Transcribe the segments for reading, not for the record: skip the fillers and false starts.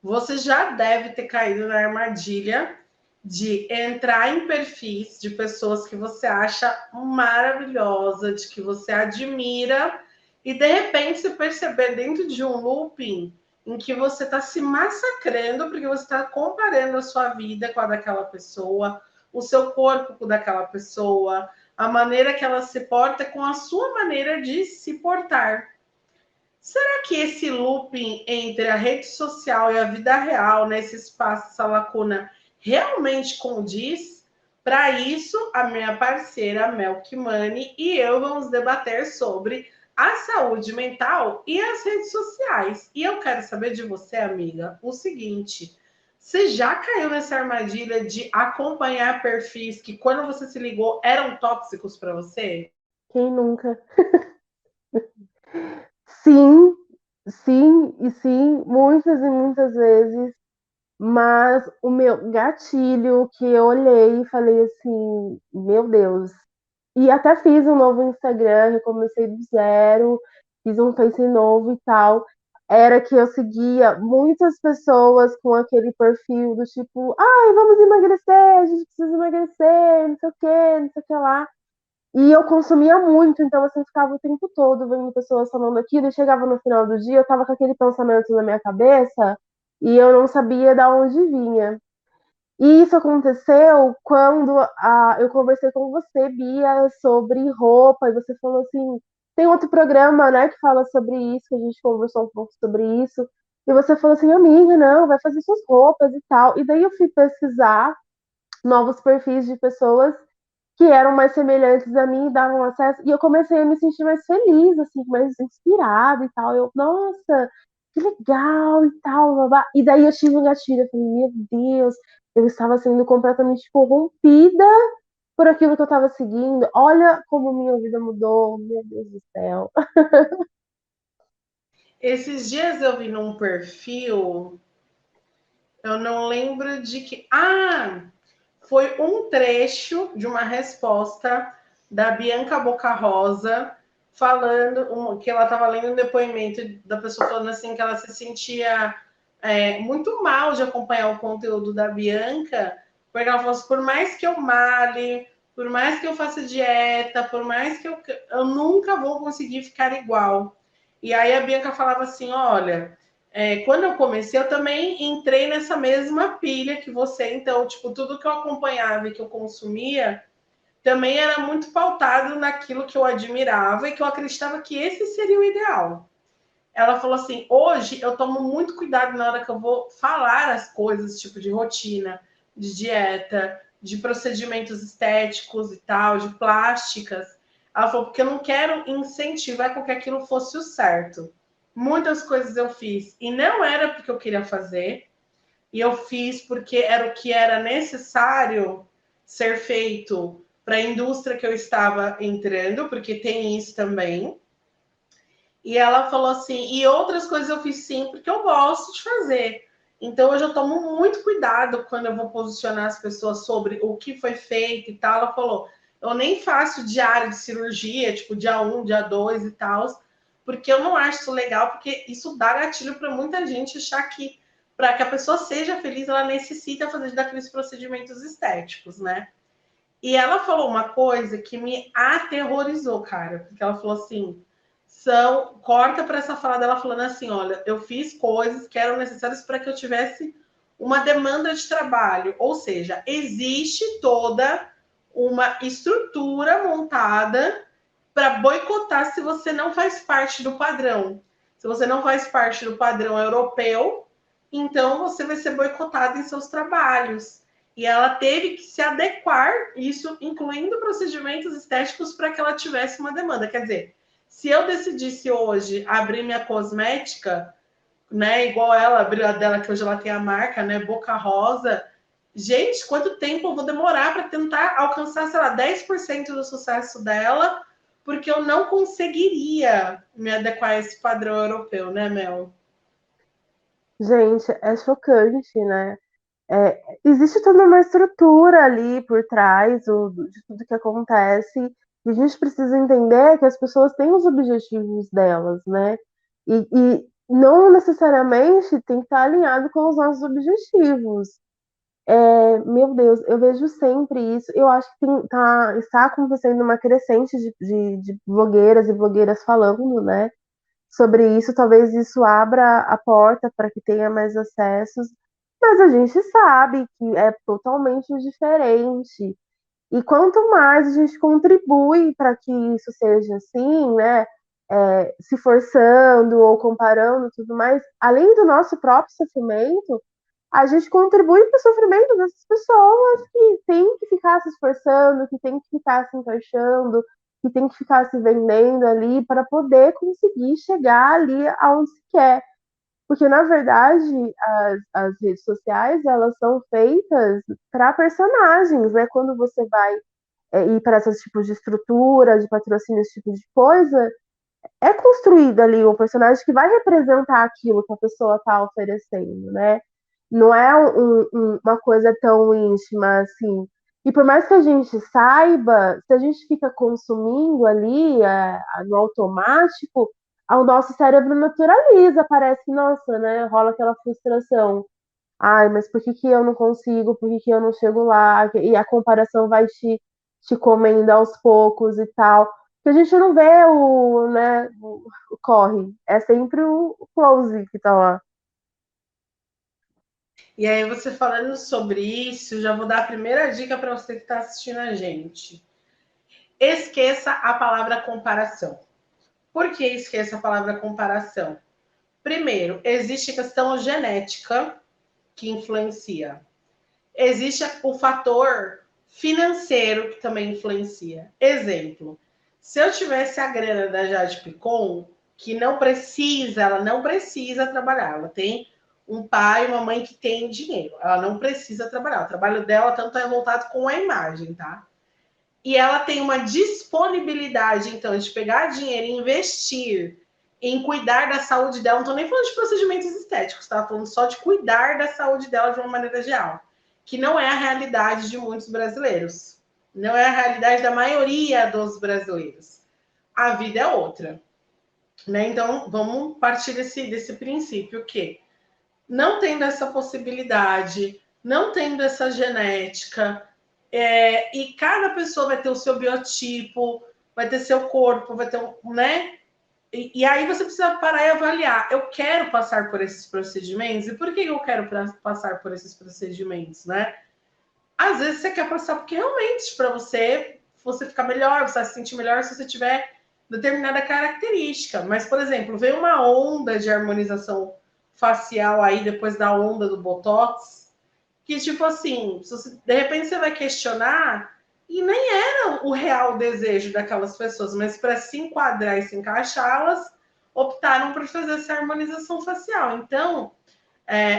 você já deve ter caído na armadilha de entrar em perfis de pessoas que você acha maravilhosa, de que você admira, e de repente se perceber dentro de um looping em que você está se massacrando porque você está comparando a sua vida com a daquela pessoa, o seu corpo com o daquela pessoa, a maneira que ela se porta com a sua maneira de se portar. Será que esse looping entre a rede social e a vida real, nesse espaço, essa lacuna, realmente condiz? Para isso, a minha parceira Mel Kimani e eu vamos debater sobre a saúde mental e as redes sociais. E eu quero saber de você, amiga, o seguinte: você já caiu nessa armadilha de acompanhar perfis que, quando você se ligou, eram tóxicos para você? Quem nunca? Sim, sim e sim, muitas e muitas vezes. Mas o meu gatilho que eu olhei e falei assim, meu Deus. E até fiz um novo Instagram, recomecei do zero, fiz um Face novo e tal. Era que eu seguia muitas pessoas com aquele perfil do tipo, ai, vamos emagrecer, a gente precisa emagrecer, não sei o que, não sei o que lá. E eu consumia muito, então assim, ficava o tempo todo vendo pessoas falando aquilo, e chegava no final do dia, eu tava com aquele pensamento na minha cabeça, e eu não sabia de onde vinha. E isso aconteceu quando eu conversei com você, Bia, sobre roupa, e você falou assim, tem outro programa, né, que fala sobre isso, que a gente conversou um pouco sobre isso, e você falou assim, amiga, não, vai fazer suas roupas e tal. E daí eu fui pesquisar novos perfis de pessoas que eram mais semelhantes a mim, davam acesso, e eu comecei a me sentir mais feliz, assim, mais inspirada e tal. Eu, nossa, que legal e tal, babá. E daí eu tive um gatilho, eu falei, meu Deus, eu estava sendo completamente corrompida por aquilo que eu estava seguindo. Olha como minha vida mudou, meu Deus do céu. Esses dias eu vi num perfil, eu não lembro de que. Ah, foi um trecho de uma resposta da Bianca Boca Rosa, falando que ela estava lendo um depoimento da pessoa falando assim que ela se sentia muito mal de acompanhar o conteúdo da Bianca, porque ela falou assim, por mais que eu male, por mais que eu faça dieta, por mais que eu nunca vou conseguir ficar igual. E aí a Bianca falava assim, olha, quando eu comecei, eu também entrei nessa mesma pilha que você. Então, tipo, tudo que eu acompanhava e que eu consumia também era muito pautado naquilo que eu admirava e que eu acreditava que esse seria o ideal. Ela falou assim: hoje eu tomo muito cuidado na hora que eu vou falar as coisas, tipo de rotina, de dieta, de procedimentos estéticos e tal, de plásticas. Ela falou, porque eu não quero incentivar com que aquilo fosse o certo. Muitas coisas eu fiz e não era porque eu queria fazer, e eu fiz porque era o que era necessário ser feito para a indústria que eu estava entrando, porque tem isso também. E ela falou assim, e outras coisas eu fiz sim, porque eu gosto de fazer. Então eu já tomo muito cuidado quando eu vou posicionar as pessoas sobre o que foi feito e tal. Ela falou, eu nem faço diário de cirurgia, tipo dia um, dia 2 e tal, porque eu não acho isso legal, porque isso dá gatilho para muita gente achar que para que a pessoa seja feliz, ela necessita fazer daqueles procedimentos estéticos, né? E ela falou uma coisa que me aterrorizou, cara, porque ela falou assim: corta para essa fala dela falando assim: olha, eu fiz coisas que eram necessárias para que eu tivesse uma demanda de trabalho, ou seja, existe toda uma estrutura montada para boicotar se você não faz parte do padrão. Se você não faz parte do padrão europeu, então você vai ser boicotado em seus trabalhos. E ela teve que se adequar, isso incluindo procedimentos estéticos, para que ela tivesse uma demanda. Quer dizer, se eu decidisse hoje abrir minha cosmética, né, igual ela abriu a dela, que hoje ela tem a marca, né, Boca Rosa, gente, quanto tempo eu vou demorar para tentar alcançar, sei lá, 10% do sucesso dela, porque eu não conseguiria me adequar a esse padrão europeu, né, Mel? Gente, é chocante, né? Existe toda uma estrutura ali por trás de tudo que acontece, e a gente precisa entender que as pessoas têm os objetivos delas, né? E não necessariamente tem que estar alinhado com os nossos objetivos. Meu Deus, eu vejo sempre isso. Eu acho que está acontecendo uma crescente de blogueiras e blogueiras falando, né, sobre isso. Talvez isso abra a porta para que tenha mais acessos, mas a gente sabe que é totalmente diferente. E quanto mais a gente contribui para que isso seja assim, né, se forçando ou comparando tudo mais, além do nosso próprio sofrimento, a gente contribui para o sofrimento dessas pessoas que têm que ficar se esforçando, que têm que ficar se encaixando, que têm que ficar se vendendo ali para poder conseguir chegar ali aonde se quer. Porque, na verdade, as redes sociais, elas são feitas para personagens, né? Quando você vai ir para esses tipos de estrutura, de patrocínio, esse tipo de coisa, é construído ali um personagem que vai representar aquilo que a pessoa está oferecendo, né? Não é uma coisa tão íntima assim. E por mais que a gente saiba, se a gente fica consumindo ali no automático, o nosso cérebro naturaliza, parece que, nossa, né? Rola aquela frustração. Ai, mas por que que eu não consigo? Por que que eu não chego lá? E a comparação vai te comendo aos poucos e tal. Porque a gente não vê né, o corre. É sempre o close que tá lá. E aí, você falando sobre isso, já vou dar a primeira dica para você que está assistindo a gente. Esqueça a palavra comparação. Por que esqueça a palavra comparação? Primeiro, existe questão genética que influencia. Existe o fator financeiro que também influencia. Exemplo, se eu tivesse a grana da Jade Picon, que não precisa, ela não precisa trabalhar, ela tem um pai e uma mãe que tem dinheiro, ela não precisa trabalhar, o trabalho dela tanto é voltado com a imagem, tá? E ela tem uma disponibilidade, então, de pegar dinheiro e investir em cuidar da saúde dela. Não estou nem falando de procedimentos estéticos, tá? Falando só de cuidar da saúde dela de uma maneira geral, que não é a realidade de muitos brasileiros. Não é a realidade da maioria dos brasileiros. A vida é outra, né? Então, vamos partir desse princípio que, não tendo essa possibilidade, não tendo essa genética, e cada pessoa vai ter o seu biotipo, vai ter seu corpo, vai ter né? E aí você precisa parar e avaliar. Eu quero passar por esses procedimentos? E por que eu quero passar por esses procedimentos, né? Às vezes você quer passar porque realmente para você ficar melhor, você vai se sentir melhor se você tiver determinada característica. Mas, por exemplo, veio uma onda de harmonização facial aí depois da onda do Botox, que, tipo assim, de repente você vai questionar e nem era o real desejo daquelas pessoas, mas para se enquadrar e se encaixar, elas optaram por fazer essa harmonização facial. Então,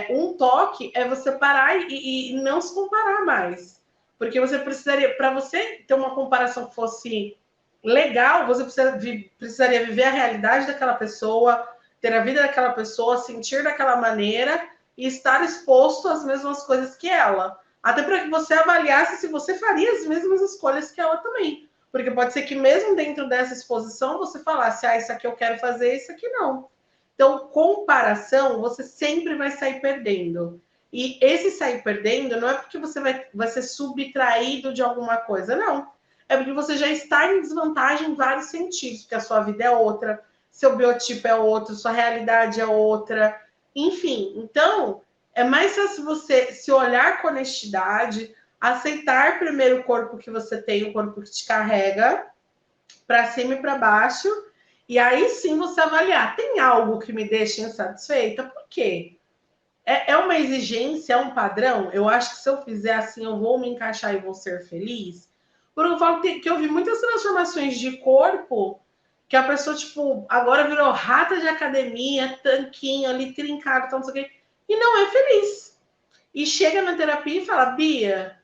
um toque é você parar e não se comparar mais. Porque você precisaria, para você ter uma comparação que fosse legal, você precisaria viver a realidade daquela pessoa, ter a vida daquela pessoa, sentir daquela maneira e estar exposto às mesmas coisas que ela. Até para que você avaliasse se você faria as mesmas escolhas que ela também. Porque pode ser que mesmo dentro dessa exposição você falasse, isso aqui eu quero fazer, isso aqui não. Então, comparação, você sempre vai sair perdendo. E esse sair perdendo não é porque você vai ser subtraído de alguma coisa, não. É porque você já está em desvantagem em vários sentidos, porque a sua vida é outra, seu biotipo é outro, sua realidade é outra, enfim. Então, é mais fácil você se olhar com honestidade, aceitar primeiro o corpo que você tem, o corpo que te carrega, para cima e para baixo, e aí sim você avaliar. Tem algo que me deixa insatisfeita? Por quê? É uma exigência, é um padrão? Eu acho que se eu fizer assim, eu vou me encaixar e vou ser feliz? Porque eu falo que eu vi muitas transformações de corpo que a pessoa, tipo, agora virou rata de academia, tanquinho ali, trincado, tal, não sei o quê, e não é feliz. E chega na terapia e fala, Bia,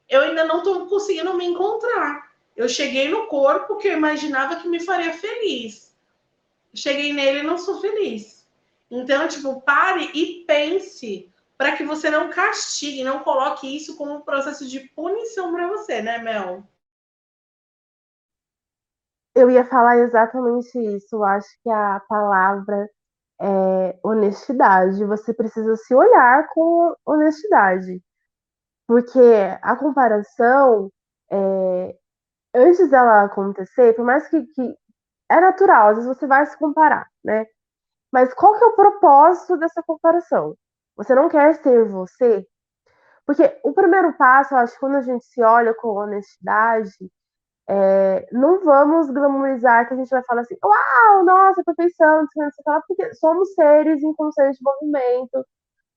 eu ainda não estou conseguindo me encontrar. Eu cheguei no corpo que eu imaginava que me faria feliz. Cheguei nele e não sou feliz. Então, tipo, pare e pense para que você não castigue, não coloque isso como um processo de punição para você, né, Mel? Eu ia falar exatamente isso. Eu acho que a palavra honestidade. Você precisa se olhar com honestidade. Porque a comparação, antes dela acontecer, por mais que é natural, às vezes você vai se comparar, né? Mas qual que é o propósito dessa comparação? Você não quer ser você? Porque o primeiro passo, eu acho que quando a gente se olha com honestidade, não vamos glamorizar que a gente vai falar assim, uau, nossa, perfeição, não sei o que lá, porque somos seres em constante movimento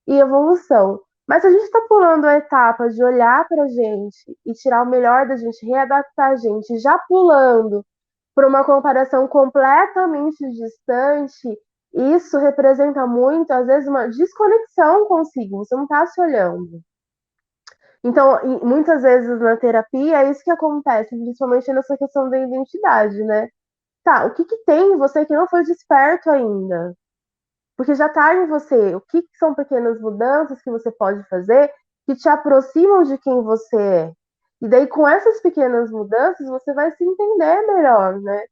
e evolução. Mas se a gente está pulando a etapa de olhar para a gente e tirar o melhor da gente, readaptar a gente, já pulando para uma comparação completamente distante, isso representa muito, às vezes, uma desconexão consigo, você não está se olhando. Então, muitas vezes na terapia é isso que acontece, principalmente nessa questão da identidade, né? Tá, o que que tem em você que não foi desperto ainda? Porque já está em você. O que que são pequenas mudanças que você pode fazer que te aproximam de quem você é? E daí, com essas pequenas mudanças, você vai se entender melhor, né?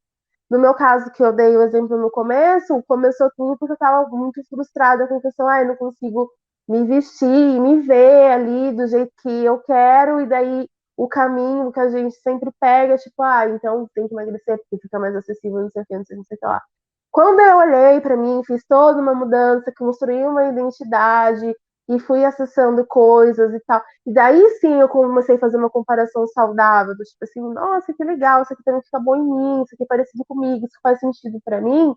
No meu caso, que eu dei o exemplo no começo, começou tudo porque eu estava muito frustrada com a questão, ai, não consigo me vestir, me ver ali do jeito que eu quero, e daí o caminho que a gente sempre pega, tipo, então tem que emagrecer porque fica mais acessível, não sei o que, não sei o que lá. Quando eu olhei para mim, fiz toda uma mudança, construí uma identidade e fui acessando coisas e tal. E daí sim eu comecei a fazer uma comparação saudável, do tipo assim, nossa, que legal, isso aqui também fica bom em mim, isso aqui é parecido comigo, isso faz sentido para mim.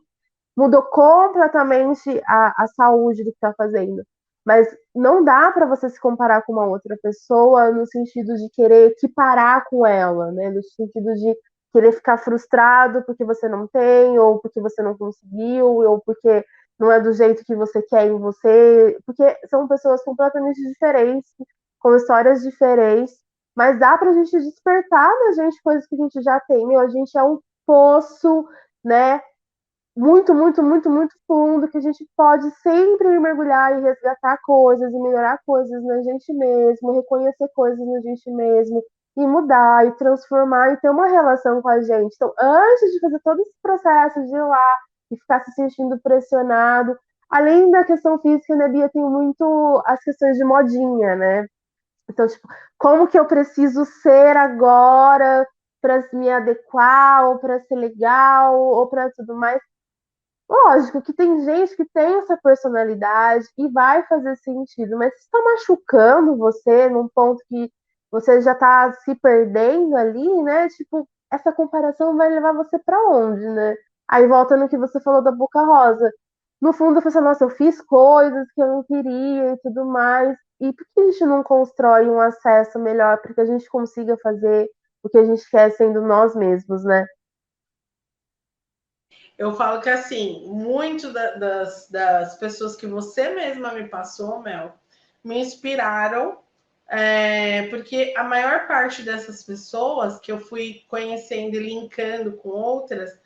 Mudou completamente a saúde do que está fazendo. Mas não dá para você se comparar com uma outra pessoa no sentido de querer equiparar com ela, né? No sentido de querer ficar frustrado porque você não tem, ou porque você não conseguiu, ou porque não é do jeito que você quer em você, porque são pessoas completamente diferentes, com histórias diferentes, mas dá pra gente despertar na gente coisas que a gente já tem. Meu, a gente é um poço, né? Muito, muito, muito, muito fundo, que a gente pode sempre mergulhar e resgatar coisas e melhorar coisas na gente mesmo, reconhecer coisas na gente mesmo e mudar e transformar e ter uma relação com a gente. Então, antes de fazer todo esse processo de ir lá e ficar se sentindo pressionado, além da questão física, né, Bia, tem muito as questões de modinha, né? Então, tipo, como que eu preciso ser agora para me adequar, ou para ser legal, ou para tudo mais. Lógico que tem gente que tem essa personalidade e vai fazer sentido, mas se está machucando você num ponto que você já está se perdendo ali, né? Tipo, essa comparação vai levar você para onde, né? Aí volta no que você falou da Boca Rosa. No fundo, você fala, nossa, eu fiz coisas que eu não queria e tudo mais. E por que a gente não constrói um acesso melhor para que a gente consiga fazer o que a gente quer sendo nós mesmos, né? Eu falo que, assim, muito das pessoas que você mesma me passou, Mel, me inspiraram, porque a maior parte dessas pessoas que eu fui conhecendo e linkando com outras,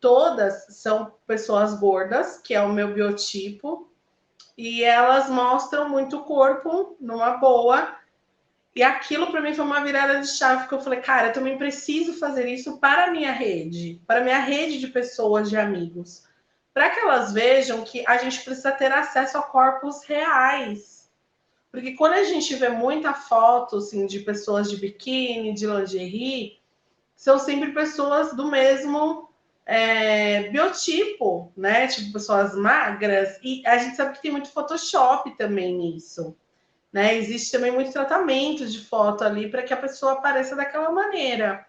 todas são pessoas gordas, que é o meu biotipo, e elas mostram muito corpo numa boa. E aquilo para mim foi uma virada de chave, que eu falei, cara, eu também preciso fazer isso para a minha rede, para a minha rede de pessoas, de amigos, para que elas vejam que a gente precisa ter acesso a corpos reais. Porque quando a gente vê muita foto assim, de pessoas de biquíni, de lingerie, são sempre pessoas do mesmo biotipo, né? Tipo, pessoas magras. E a gente sabe que tem muito Photoshop também nisso. Né? Existe também muito tratamento de foto ali para que a pessoa apareça daquela maneira.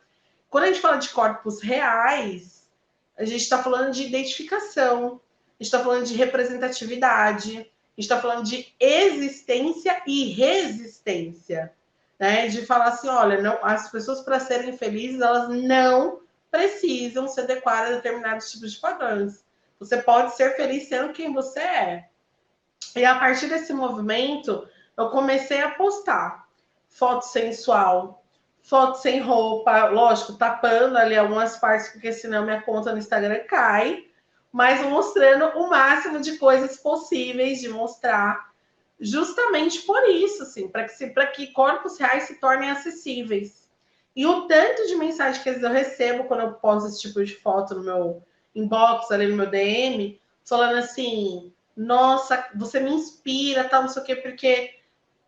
Quando a gente fala de corpos reais, a gente está falando de identificação, a gente está falando de representatividade, a gente está falando de existência e resistência. Né? De falar assim, olha, não, as pessoas para serem felizes, elas não precisam se adequar a determinados tipos de padrões. Você pode ser feliz sendo quem você é. E a partir desse movimento, eu comecei a postar foto sensual, foto sem roupa, lógico, tapando ali algumas partes, porque senão minha conta no Instagram cai, mas mostrando o máximo de coisas possíveis de mostrar, justamente por isso, assim, para que corpos reais se tornem acessíveis. E o tanto de mensagem que eu recebo quando eu posto esse tipo de foto no meu inbox, ali no meu DM, falando assim, nossa, você me inspira, tal, não sei o quê, porque,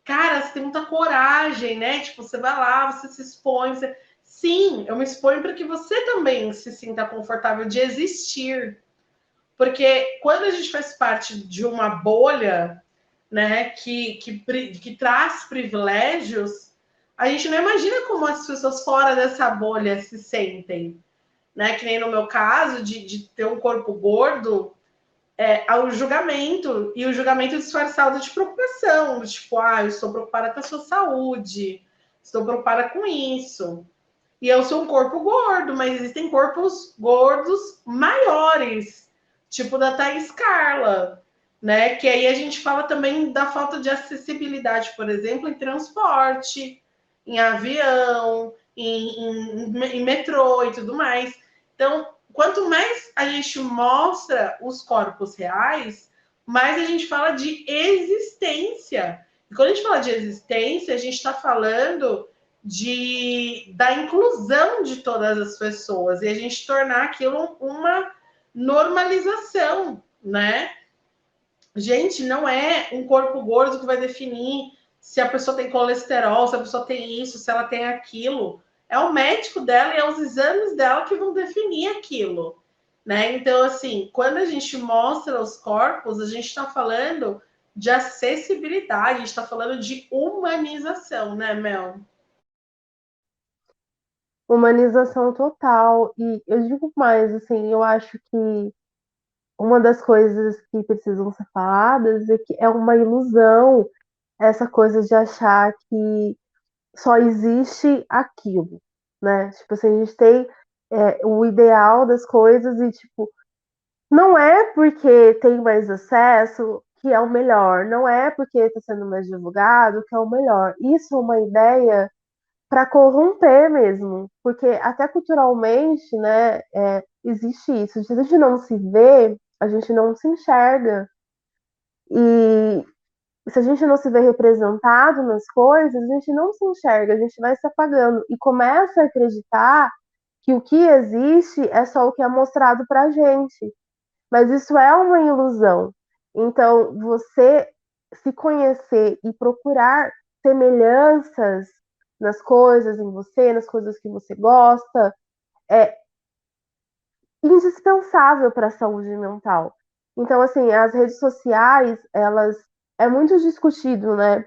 cara, você tem muita coragem, né? Tipo, você vai lá, você se expõe, você... Sim, eu me exponho para que você também se sinta confortável de existir. Porque quando a gente faz parte de uma bolha, né, que traz privilégios, a gente não imagina como as pessoas fora dessa bolha se sentem, né? Que nem no meu caso, de ter um corpo gordo, ao julgamento, e o julgamento disfarçado de preocupação, tipo, eu estou preocupada com a sua saúde, estou preocupada com isso. E eu sou um corpo gordo, mas existem corpos gordos maiores, tipo da Thaís Carla, né? Que aí a gente fala também da falta de acessibilidade, por exemplo, em transporte, em avião, em metrô e tudo mais. Então, quanto mais a gente mostra os corpos reais, mais a gente fala de existência. E quando a gente fala de existência, a gente está falando da inclusão de todas as pessoas e a gente tornar aquilo uma normalização, né? Gente, não é um corpo gordo que vai definir se a pessoa tem colesterol, se a pessoa tem isso, se ela tem aquilo. É o médico dela e é os exames dela que vão definir aquilo, né? Então, assim, quando a gente mostra os corpos, a gente está falando de acessibilidade, a gente está falando de humanização, né, Mel? Humanização total. E eu digo mais, assim, eu acho que uma das coisas que precisam ser faladas é que é uma ilusão essa coisa de achar que só existe aquilo, né? Tipo assim, a gente tem o ideal das coisas e, tipo, não é porque tem mais acesso que é o melhor, não é porque está sendo mais divulgado que é o melhor. Isso é uma ideia para corromper mesmo, porque até culturalmente, né, existe isso. Se a gente não se vê, a gente não se enxerga. E se a gente não se vê representado nas coisas, a gente não se enxerga, a gente vai se apagando e começa a acreditar que o que existe é só o que é mostrado para a gente. Mas isso é uma ilusão. Então, você se conhecer e procurar semelhanças nas coisas, em você, nas coisas que você gosta, é indispensável para a saúde mental. Então, assim, as redes sociais, elas é muito discutido, né?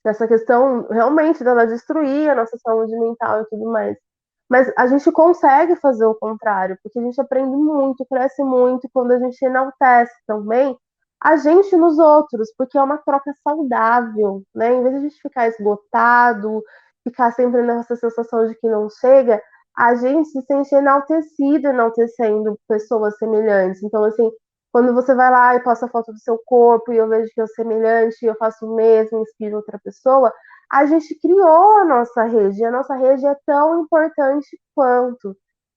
Essa questão realmente dela destruir a nossa saúde mental e tudo mais. Mas a gente consegue fazer o contrário, porque a gente aprende muito, cresce muito quando a gente enaltece também a gente nos outros, porque é uma troca saudável, né? Em vez de a gente ficar esgotado, ficar sempre nessa sensação de que não chega, a gente se sente enaltecido, enaltecendo pessoas semelhantes. Então, assim, quando você vai lá e posta a foto do seu corpo e eu vejo que eu semelhante, eu faço o mesmo, inspiro outra pessoa, a gente criou a nossa rede, e a nossa rede é tão importante quanto.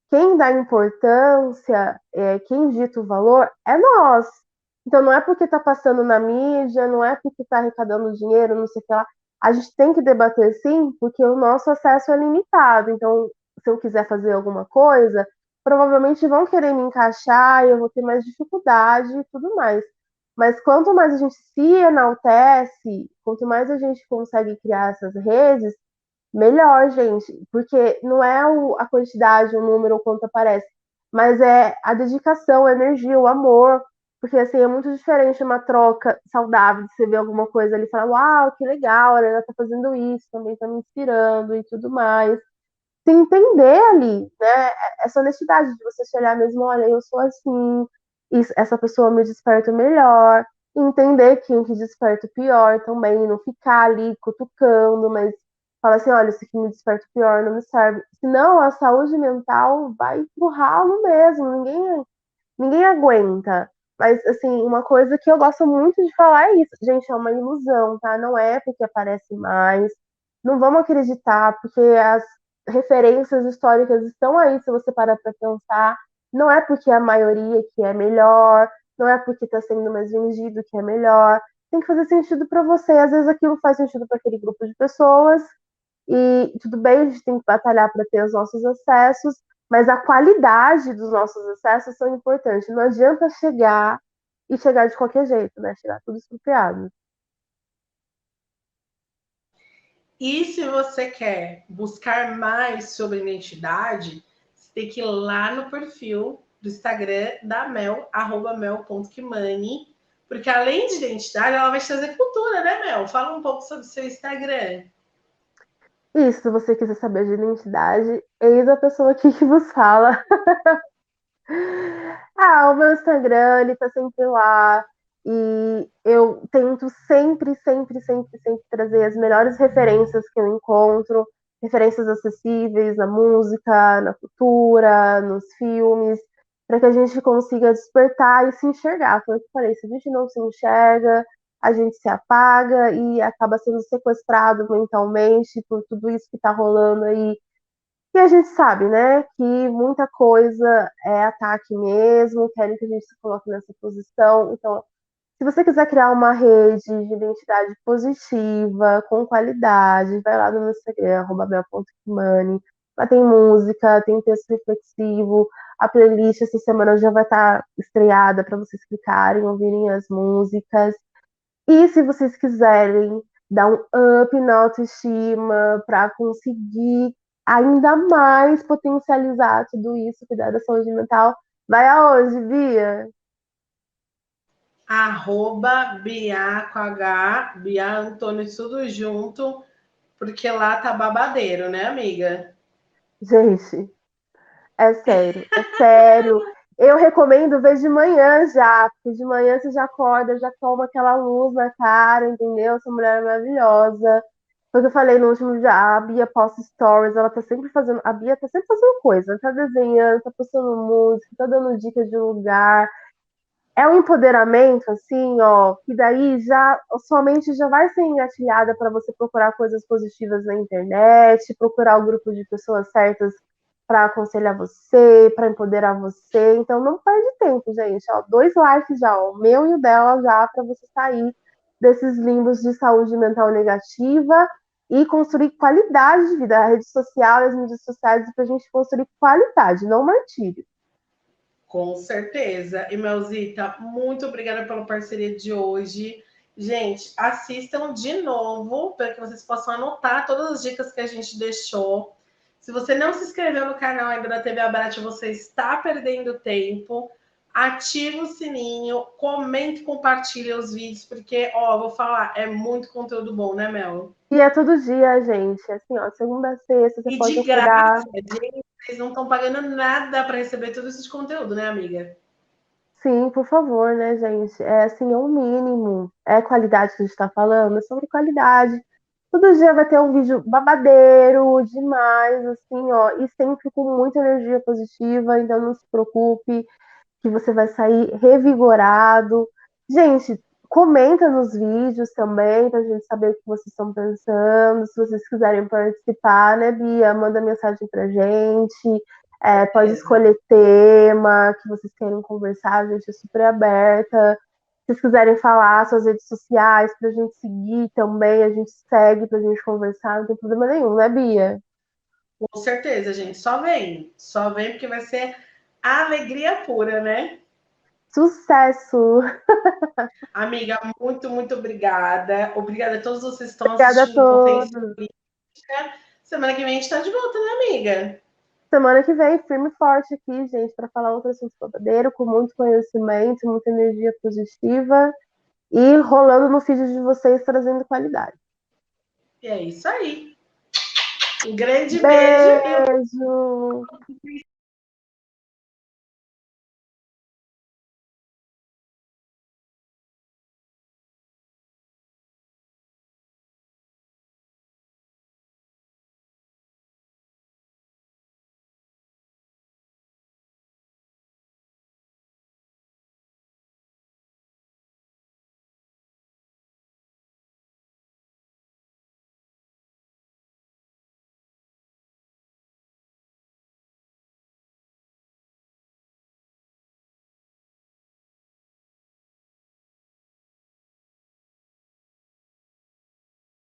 Quem dá importância, quem dita o valor, é nós. Então não é porque está passando na mídia, não é porque está arrecadando dinheiro, não sei o que lá. A gente tem que debater sim, porque o nosso acesso é limitado. Então, se eu quiser fazer alguma coisa, provavelmente vão querer me encaixar, eu vou ter mais dificuldade e tudo mais. Mas quanto mais a gente se enaltece, quanto mais a gente consegue criar essas redes, melhor, gente. Porque não é a quantidade, o número, o quanto aparece, mas é a dedicação, a energia, o amor. Porque assim, é muito diferente uma troca saudável de você ver alguma coisa ali e falar, uau, que legal, ela tá fazendo isso, também tá me inspirando e tudo mais. Se entender ali, né? Essa honestidade de você se olhar mesmo, olha, eu sou assim, essa pessoa me desperta melhor, entender quem que desperta o pior também, não ficar ali cutucando, mas fala assim, olha, isso aqui me desperta o pior, não me serve. Senão a saúde mental vai pro ralo mesmo, ninguém aguenta. Mas, assim, uma coisa que eu gosto muito de falar é isso. Gente, é uma ilusão, tá? Não é porque aparece mais. Não vamos acreditar, porque as referências históricas estão aí, se você parar para pensar. Não é porque a maioria que é melhor, não é porque está sendo mais vendido que é melhor. Tem que fazer sentido para você. Às vezes aquilo faz sentido para aquele grupo de pessoas, e tudo bem, a gente tem que batalhar para ter os nossos acessos, mas a qualidade dos nossos acessos são importantes. Não adianta chegar e chegar de qualquer jeito, né? Chegar tudo estrupiado. E se você quer buscar mais sobre identidade, você tem que ir lá no perfil do Instagram da Mel, @mel.kimani, porque além de identidade, ela vai te trazer cultura, né, Mel? Fala um pouco sobre o seu Instagram. E se você quiser saber de identidade, eis a pessoa aqui que vos fala. O meu Instagram, ele tá sempre lá. E eu tento sempre, sempre, sempre, sempre trazer as melhores referências que eu encontro, referências acessíveis na música, na cultura, nos filmes, para que a gente consiga despertar e se enxergar. Foi o que eu falei, se a gente não se enxerga, a gente se apaga e acaba sendo sequestrado mentalmente por tudo isso que está rolando aí, e a gente sabe, né, que muita coisa é ataque mesmo, querem que a gente se coloque nessa posição. Então, se você quiser criar uma rede de identidade positiva, com qualidade, vai lá no meu Instagram, @bel.kimani. Lá tem música, tem texto reflexivo, a playlist essa semana já vai estar estreada para vocês clicarem, ouvirem as músicas. E se vocês quiserem dar um up na autoestima para conseguir ainda mais potencializar tudo isso, cuidar da saúde mental, vai aonde, Bia? @Bia com H, Bia Antônio, tudo junto, porque lá tá babadeiro, né, amiga? Gente, é sério, é sério. Eu recomendo ver de manhã já, porque de manhã você já acorda, já toma aquela luz na cara, entendeu? Essa mulher é maravilhosa. Foi o que eu falei no último dia, a Bia posta stories, ela tá sempre fazendo, a Bia tá sempre fazendo coisa, tá desenhando, tá postando música, tá dando dicas de lugar. É um empoderamento, assim, ó, que daí já, a sua mente já vai ser engatilhada para você procurar coisas positivas na internet, procurar o grupo de pessoas certas para aconselhar você, para empoderar você. Então não perde tempo, gente. Ó, 2 likes já, ó, o meu e o dela já, para você sair desses limbos de saúde mental negativa e construir qualidade de vida. A rede social e as mídias sociais para a gente construir qualidade, não martírio. Com certeza. E Melzita, muito obrigada pela parceria de hoje. Gente, assistam de novo para que vocês possam anotar todas as dicas que a gente deixou. Se você não se inscreveu no canal ainda da TV Abate, você está perdendo tempo. Ativa o sininho, comente e compartilhe os vídeos, porque, ó, vou falar, é muito conteúdo bom, né, Mel? E é todo dia, gente. Assim, ó, segunda a sexta, você E pode de graça, acordar. gente, vocês não estão pagando nada para receber todo esse conteúdo, né, amiga? Sim, por favor, né, gente? É assim, é o mínimo. É qualidade que a gente tá falando, é sobre qualidade. Todo dia vai ter um vídeo babadeiro demais, assim, ó, e sempre com muita energia positiva, então não se preocupe, que você vai sair revigorado. Gente, comenta nos vídeos também, pra gente saber o que vocês estão pensando. Se vocês quiserem participar, né, Bia? Manda mensagem pra gente. Pode Beleza. escolher tema que vocês querem conversar, a gente é super aberta. Se vocês quiserem falar suas redes sociais pra gente seguir também, a gente segue pra gente conversar, não tem problema nenhum, né, Bia? Com certeza, gente. Só vem porque vai ser alegria pura, né? Sucesso! Amiga, muito, muito obrigada. Obrigada a todos vocês que estão Obrigada a assistindo Potência. todos. Semana que vem a gente está de volta, né, amiga? Semana que vem, firme e forte aqui, gente, para falar outro assunto verdadeiro, com muito conhecimento, muita energia positiva e rolando no feed de vocês, trazendo qualidade. E é isso aí. Um grande beijo e Beijo!